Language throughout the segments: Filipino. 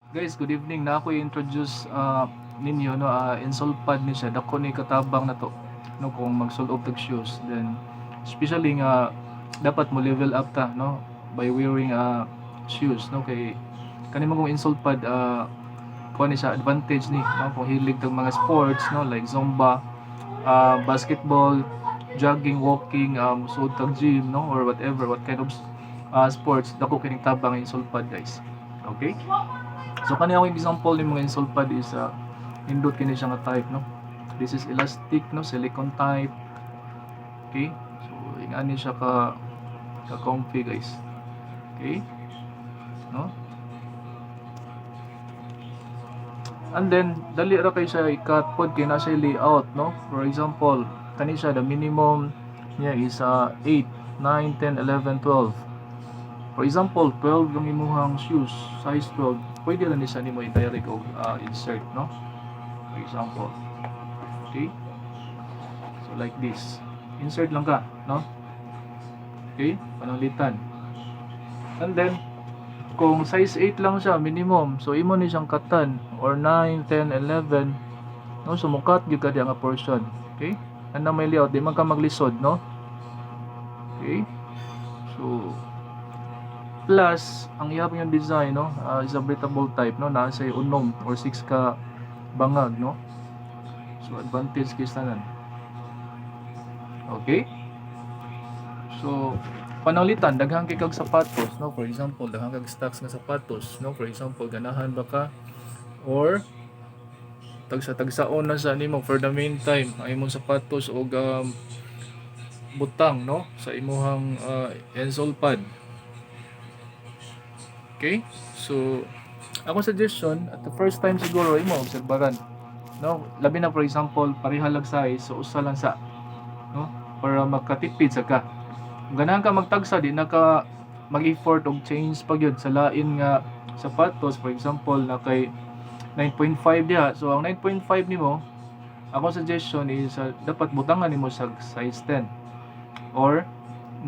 Guys, good evening. Na ako i-introduce ninyo no insole pad ni siya. Dako ni katabang na to. No kung mag-sole of tag shoes, then especially nga dapat mo level up ta no by wearing shoes no kay kanimo kung insole pad kuha ni siya advantage ni no kung hilig tag mga sports no like zumba, basketball, jogging, walking, sud tag gym no or whatever what kind of sports dako kining tabang insole pad guys. Okay? So kani akong example ni mga insole pad is indot kini siya nga type no. This is elastic no, silicone type. Okay? So ingani siya ka comfy guys. Okay? No? And then dali ra kay siya i-cut pod kay na siya layout no. For example, kani siya the minimum niya is 8, 9, 10, 11, 12. For example, 12 yung imuhang shoes, size 12, pwede lang isa nimo i-direct o insert, no? For example. Okay? So, like this. Insert lang ka, no? Okay? Pananglitan. And then, kung size 8 lang siya, minimum, so imo ni siyang katan, or 9, 10, 11, no? So, mukat yung ka nga portion. Okay? And na may layout, di man ka maglisod, no? Okay? So, plus ang iyang yung design no is a breathable type no na say unom or 6 ka bangag no, so advantage kay tanan. Okay, so pananglitan daghang kay kag sapatos no, for example daghang kag stocks nga sapatos no, for example ganahan ba ka or tagsaon na sa nimo for the meantime ang imong sapatos o butang no sa imuhang insole pad. Okay? So, ako suggestion, at the first time siguro, imo obserbaran. No? Labi na for example, parihalag size, so usa lang sa, no? Para magkatipid sa ka. Kung ganahan ka magtagsa, di na ka mag-effort og change pag yun sa lain nga sapatos, for example, na kay 9.5 diha. So, ang 9.5 nimo, ako suggestion is dapat butangan nimo sa size 10 or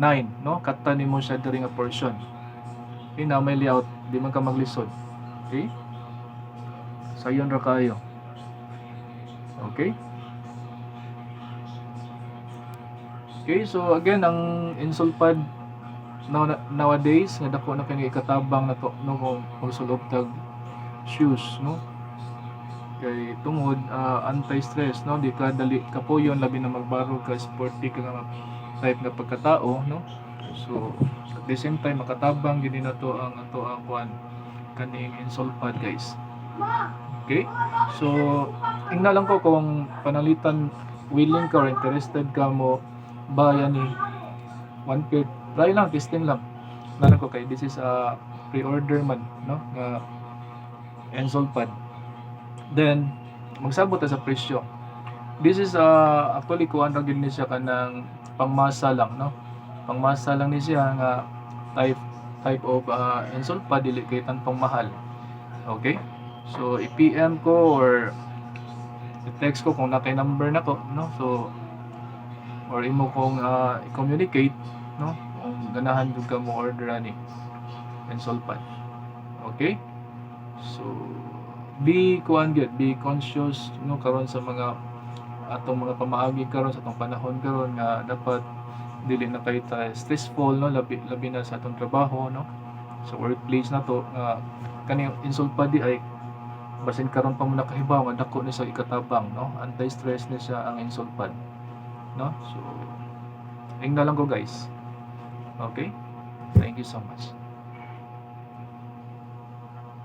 9, no? Kata nimo siya diri nga portion. Okay, na may layout, di man ka maglisod. Okay? Sayon ra kayo. Okay? Okay, so again, ang insole pad nowadays, nga dako na kini katabang na to, no, kung pagsulod tag shoes, no? Kay tungod anti-stress, no? Di ka dali kapuyon labi na magbaro ka sporty ka nga type nga pagkatao, no? So at the same time makatabang gid na to ang ato ang kuan kaning insole pad guys. Okay? So tingnan lang ko kung panalitan willing ka or interested ka mo buy ani one pair. Try lang, testing lang. Nalan ko kay this is a pre-order man, no? Nga insole pad. Then magsabot ta sa presyo. This is actually kuan ra gid ni siya kanang pangmasa lang, no? Pangmasa lang ni siya nga type of insole pad, dili kay tanpong mahal. Okay? So i-PM ko or i-text ko kung nakay number na ko, no? So or imo kong i-communicate, no? Kung ganahan jud ka mo order ani insole pad. Okay? So be conscious, no, karon sa mga atong mga pamaagi karon sa atong panahon karon nga dapat dili na kay ta stressful, no, labi na sa atong trabaho, no, sa workplace na to nga kani insole pad di ay basin karon pa mo nakahibaw nga dako ni sa ikatabang, no, anti-stress ni siya ang insole pad, no. So ingna lang ko guys. Okay, thank you so much.